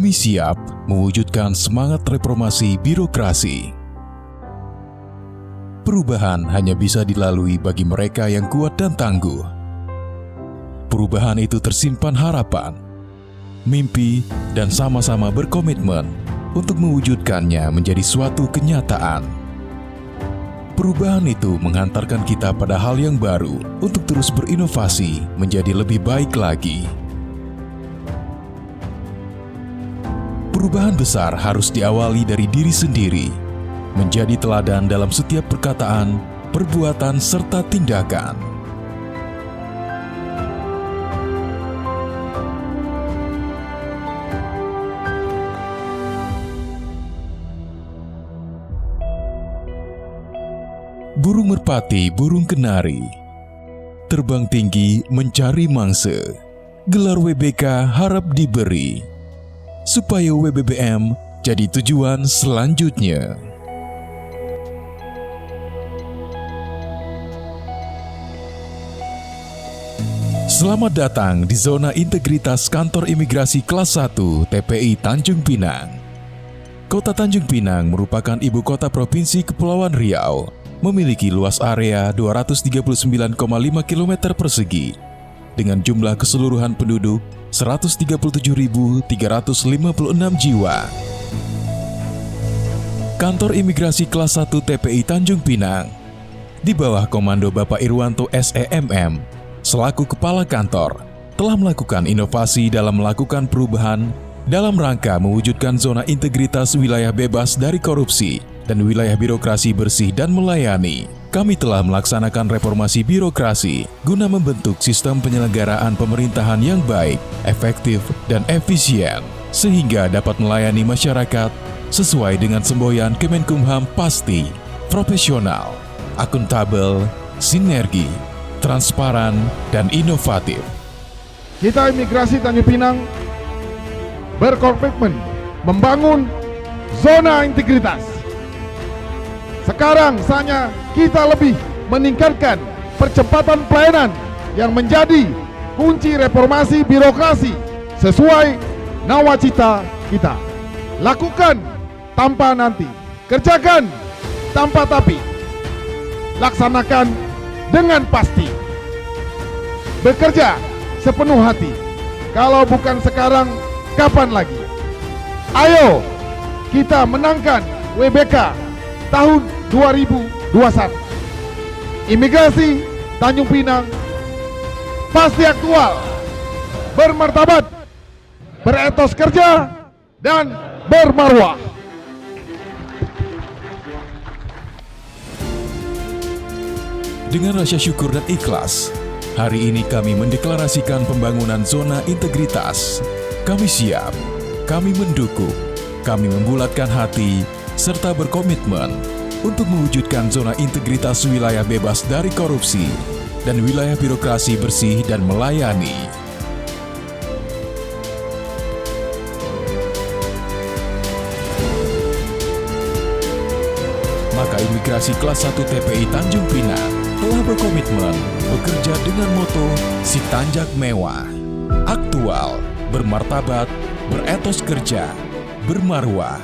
Kami siap mewujudkan semangat reformasi birokrasi. Perubahan hanya bisa dilalui bagi mereka yang kuat dan tangguh. Perubahan itu tersimpan harapan, mimpi, dan sama-sama berkomitmen untuk mewujudkannya menjadi suatu kenyataan. Perubahan itu menghantarkan kita pada hal yang baru untuk terus berinovasi menjadi lebih baik lagi. Perubahan besar harus diawali dari diri sendiri, menjadi teladan dalam setiap perkataan, perbuatan, serta tindakan. Burung merpati, burung kenari, terbang tinggi mencari mangsa. Gelar WBK harap diberi, supaya WBBM jadi tujuan selanjutnya. Selamat datang di zona integritas Kantor Imigrasi Kelas 1 TPI Tanjung Pinang. Kota Tanjung Pinang merupakan ibu kota Provinsi Kepulauan Riau, memiliki luas area 239,5 km persegi, dengan jumlah keseluruhan penduduk 137.356 jiwa. Kantor Imigrasi Kelas 1 TPI Tanjung Pinang di bawah komando Bapak Irwanto SEMM selaku Kepala Kantor telah melakukan inovasi dalam melakukan perubahan dalam rangka mewujudkan zona integritas wilayah bebas dari korupsi dan wilayah birokrasi bersih dan melayani. Kami telah melaksanakan reformasi birokrasi guna membentuk sistem penyelenggaraan pemerintahan yang baik, efektif, dan efisien, sehingga dapat melayani masyarakat sesuai dengan semboyan Kemenkumham pasti, profesional, akuntabel, sinergi, transparan, dan inovatif. Kita Imigrasi Tanjung Pinang berkomitmen membangun zona integritas. Sekarang saatnya kita lebih meningkatkan percepatan pelayanan yang menjadi kunci reformasi birokrasi sesuai nawacita kita. Lakukan tanpa nanti, kerjakan tanpa tapi, laksanakan dengan pasti. Bekerja sepenuh hati, kalau bukan sekarang, kapan lagi? Ayo kita menangkan WBK tahun 2021. Imigrasi Tanjung Pinang pasti aktual, bermartabat, beretos kerja, dan bermarwah. Dengan rasa syukur dan ikhlas, hari ini kami mendeklarasikan pembangunan zona integritas. Kami siap, kami mendukung, kami membulatkan hati, serta berkomitmen untuk mewujudkan zona integritas wilayah bebas dari korupsi dan wilayah birokrasi bersih dan melayani. Maka Imigrasi Kelas 1 TPI Tanjung Pinang telah berkomitmen bekerja dengan moto Si Tanjak Mewah, aktual, bermartabat, beretos kerja, bermarwah.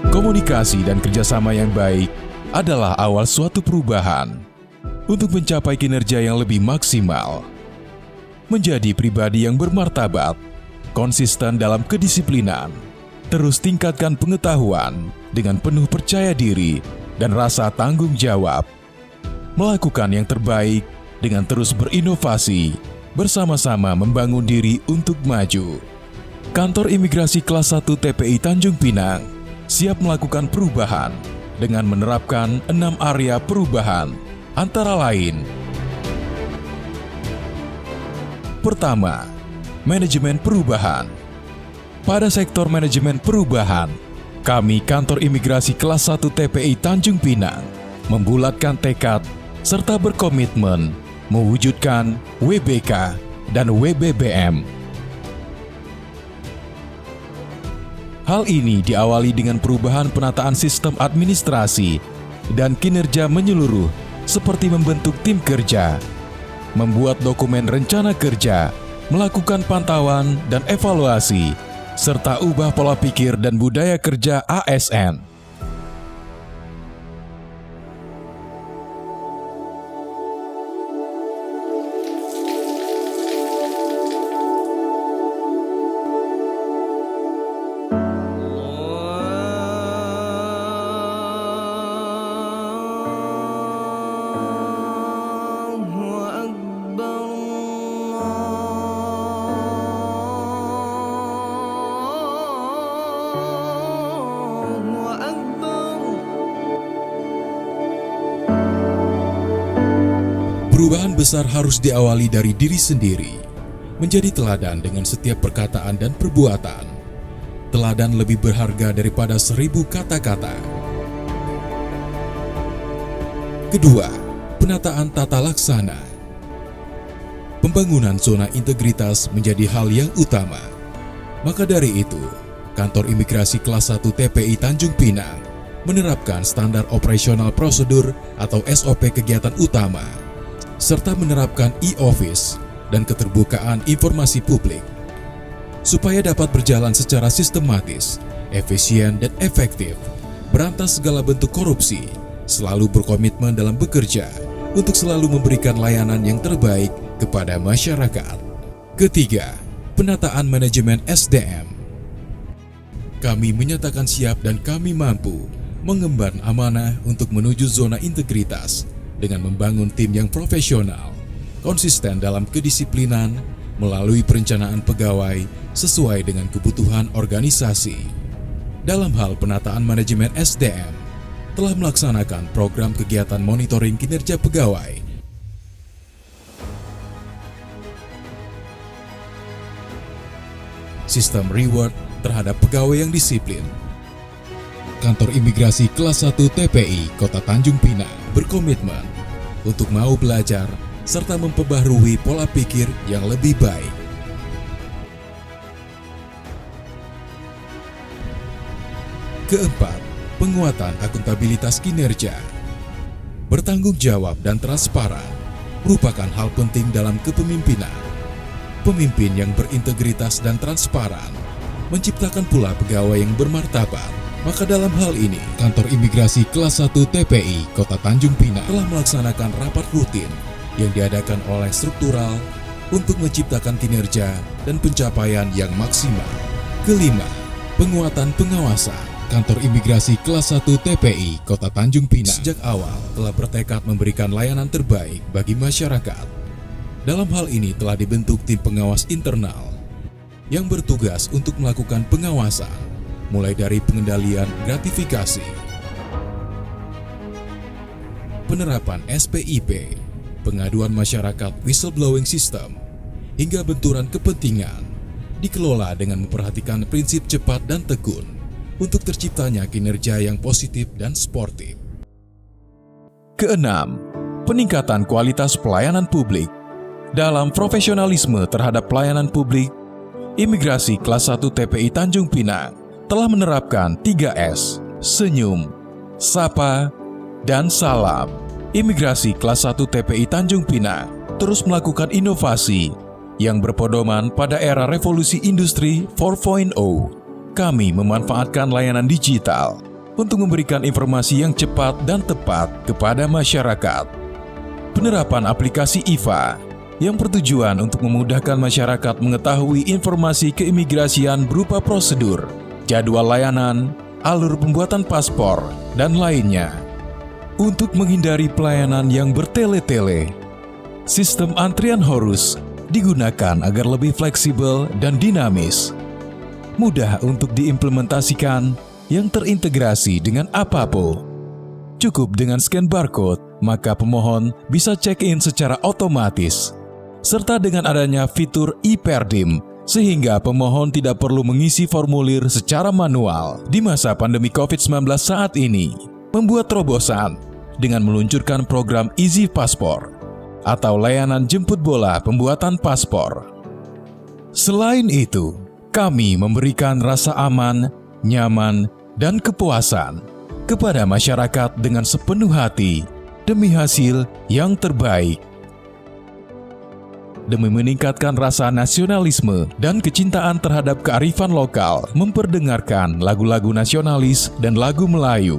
Komunikasi dan kerjasama yang baik adalah awal suatu perubahan untuk mencapai kinerja yang lebih maksimal, menjadi pribadi yang bermartabat, konsisten dalam kedisiplinan, terus tingkatkan pengetahuan dengan penuh percaya diri dan rasa tanggung jawab, melakukan yang terbaik dengan terus berinovasi, bersama-sama membangun diri untuk maju. Kantor Imigrasi Kelas 1 TPI Tanjung Pinang siap melakukan perubahan dengan menerapkan 6 area perubahan, antara lain: pertama, manajemen perubahan. Pada sektor manajemen perubahan, kami Kantor Imigrasi Kelas 1 TPI Tanjung Pinang membulatkan tekad serta berkomitmen mewujudkan WBK dan WBBM. Hal ini diawali dengan perubahan penataan sistem administrasi dan kinerja menyeluruh, seperti membentuk tim kerja, membuat dokumen rencana kerja, melakukan pantauan dan evaluasi, serta ubah pola pikir dan budaya kerja ASN. Perubahan besar harus diawali dari diri sendiri, menjadi teladan dengan setiap perkataan dan perbuatan. Teladan lebih berharga daripada 1000 kata-kata. Kedua, penataan tata laksana. Pembangunan zona integritas menjadi hal yang utama. Maka dari itu, Kantor Imigrasi Kelas 1 TPI Tanjung Pinang menerapkan standar operasional prosedur atau SOP kegiatan utama, serta menerapkan e-office dan keterbukaan informasi publik supaya dapat berjalan secara sistematis, efisien, dan efektif, berantas segala bentuk korupsi, selalu berkomitmen dalam bekerja untuk selalu memberikan layanan yang terbaik kepada masyarakat. Ketiga, penataan manajemen SDM. Kami menyatakan siap dan kami mampu mengemban amanah untuk menuju zona integritas dengan membangun tim yang profesional, konsisten dalam kedisiplinan, melalui perencanaan pegawai sesuai dengan kebutuhan organisasi. Dalam hal penataan manajemen SDM, telah melaksanakan program kegiatan monitoring kinerja pegawai, sistem reward terhadap pegawai yang disiplin. Kantor Imigrasi Kelas 1 TPI Kota Tanjung Pinang berkomitmen untuk mau belajar serta memperbaharui pola pikir yang lebih baik. Keempat, penguatan akuntabilitas kinerja. Bertanggung jawab dan transparan merupakan hal penting dalam kepemimpinan. Pemimpin yang berintegritas dan transparan menciptakan pula pegawai yang bermartabat. Maka dalam hal ini, Kantor Imigrasi Kelas 1 TPI Kota Tanjung Pinang telah melaksanakan rapat rutin yang diadakan oleh struktural untuk menciptakan kinerja dan pencapaian yang maksimal. Kelima, penguatan pengawasan. Kantor Imigrasi Kelas 1 TPI Kota Tanjung Pinang sejak awal telah bertekad memberikan layanan terbaik bagi masyarakat. Dalam hal ini telah dibentuk tim pengawas internal yang bertugas untuk melakukan pengawasan, mulai dari pengendalian gratifikasi, penerapan SPIP, pengaduan masyarakat whistleblowing system, hingga benturan kepentingan, dikelola dengan memperhatikan prinsip cepat dan tekun untuk terciptanya kinerja yang positif dan sportif. Keenam, peningkatan kualitas pelayanan publik. Dalam profesionalisme terhadap pelayanan publik, Imigrasi Kelas 1 TPI Tanjung Pinang telah menerapkan 3S, senyum, sapa, dan salam. Imigrasi Kelas 1 TPI Tanjung Pinang terus melakukan inovasi yang berpedoman pada era revolusi industri 4.0. Kami memanfaatkan layanan digital untuk memberikan informasi yang cepat dan tepat kepada masyarakat. Penerapan aplikasi IVA yang bertujuan untuk memudahkan masyarakat mengetahui informasi keimigrasian berupa prosedur, jadwal layanan, alur pembuatan paspor, dan lainnya. Untuk menghindari pelayanan yang bertele-tele, sistem antrian Horus digunakan agar lebih fleksibel dan dinamis, mudah untuk diimplementasikan, yang terintegrasi dengan apapun. Cukup dengan scan barcode, maka pemohon bisa check-in secara otomatis, serta dengan adanya fitur e-perdim, sehingga pemohon tidak perlu mengisi formulir secara manual di masa pandemi COVID-19 saat ini. Membuat terobosan dengan meluncurkan program Easy Paspor atau layanan jemput bola pembuatan paspor. Selain itu, kami memberikan rasa aman, nyaman, dan kepuasan kepada masyarakat dengan sepenuh hati demi hasil yang terbaik. demi meningkatkan rasa nasionalisme dan kecintaan terhadap kearifan lokal, memperdengarkan lagu-lagu nasionalis dan lagu Melayu.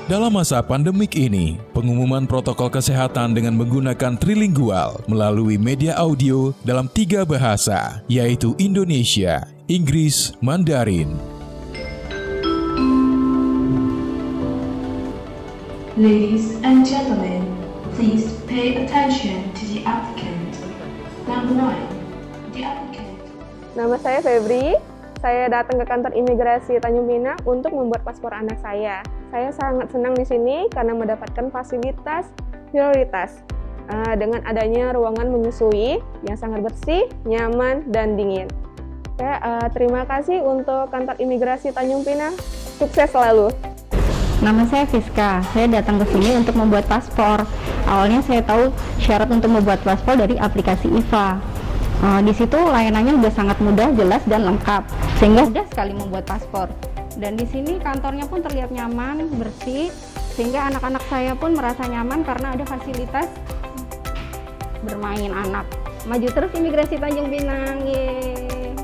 Dalam masa pandemik ini, pengumuman protokol kesehatan dengan menggunakan trilingual melalui media audio dalam 3 bahasa, yaitu Indonesia, Inggris, Mandarin. Ladies and gentlemen, please pay attention to the applicant. Number 1, the applicant. Nama saya Febri. Saya datang ke kantor imigrasi Tanjung Pinang untuk membuat paspor anak saya. Saya sangat senang di sini karena mendapatkan fasilitas prioritas dengan adanya ruangan menyusui yang sangat bersih, nyaman, dan dingin. Saya terima kasih untuk kantor imigrasi Tanjung Pinang. Sukses selalu. Nama saya Fiska, saya datang ke sini untuk membuat paspor. Awalnya saya tahu syarat untuk membuat paspor dari aplikasi IVA. Di situ layanannya sudah sangat mudah, jelas, dan lengkap, sehingga mudah sekali membuat paspor. Dan di sini kantornya pun terlihat nyaman, bersih, sehingga anak-anak saya pun merasa nyaman karena ada fasilitas bermain anak. Maju terus imigrasi Tanjung Pinang, yeay.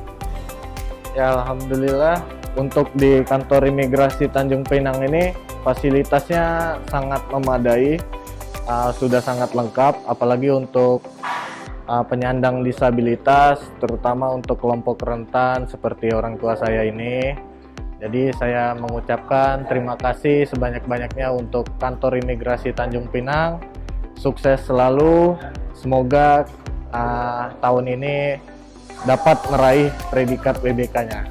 Ya, alhamdulillah untuk di kantor imigrasi Tanjung Pinang ini fasilitasnya sangat memadai, sudah sangat lengkap, apalagi untuk penyandang disabilitas, terutama untuk kelompok rentan seperti orang tua saya ini. Jadi saya mengucapkan terima kasih sebanyak-banyaknya untuk kantor imigrasi Tanjung Pinang. Sukses selalu, semoga tahun ini dapat meraih predikat WBK-nya.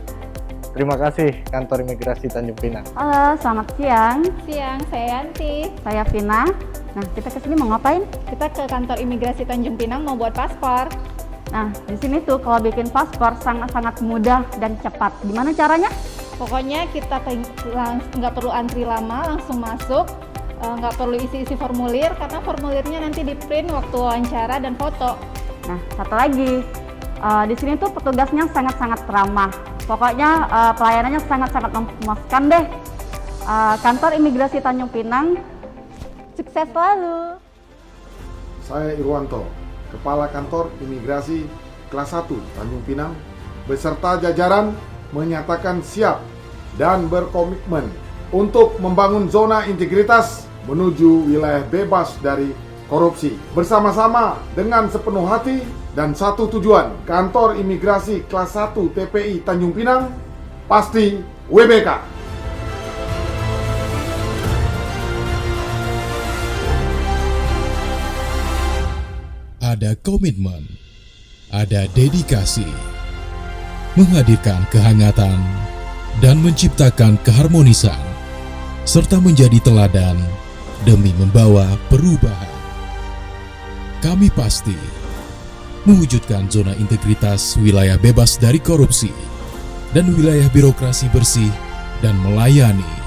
Terima kasih kantor imigrasi Tanjung Pinang. Halo, selamat siang. Siang, saya Yanti. Saya Vina. Nah, kita kesini mau ngapain? Kita ke kantor imigrasi Tanjung Pinang mau buat paspor. Nah, di sini tuh kalau bikin paspor sangat-sangat mudah dan cepat. Gimana caranya? Pokoknya kita nggak perlu antri lama, langsung masuk. Nggak perlu isi-isi formulir, karena formulirnya nanti di print waktu wawancara dan foto. Nah, satu lagi. Di sini tuh petugasnya sangat-sangat ramah. Pokoknya pelayanannya sangat-sangat memuaskan deh. Kantor imigrasi Tanjung Pinang, sukses selalu. Saya Irwanto, Kepala Kantor Imigrasi Kelas 1 Tanjung Pinang, beserta jajaran menyatakan siap dan berkomitmen untuk membangun zona integritas menuju wilayah bebas dari korupsi. Bersama-sama dengan sepenuh hati dan satu tujuan, Kantor Imigrasi Kelas 1 TPI Tanjung Pinang, pasti WBK. Ada komitmen, ada dedikasi, menghadirkan kehangatan dan menciptakan keharmonisan, serta menjadi teladan demi membawa perubahan. Kami pasti mewujudkan zona integritas wilayah bebas dari korupsi dan wilayah birokrasi bersih dan melayani.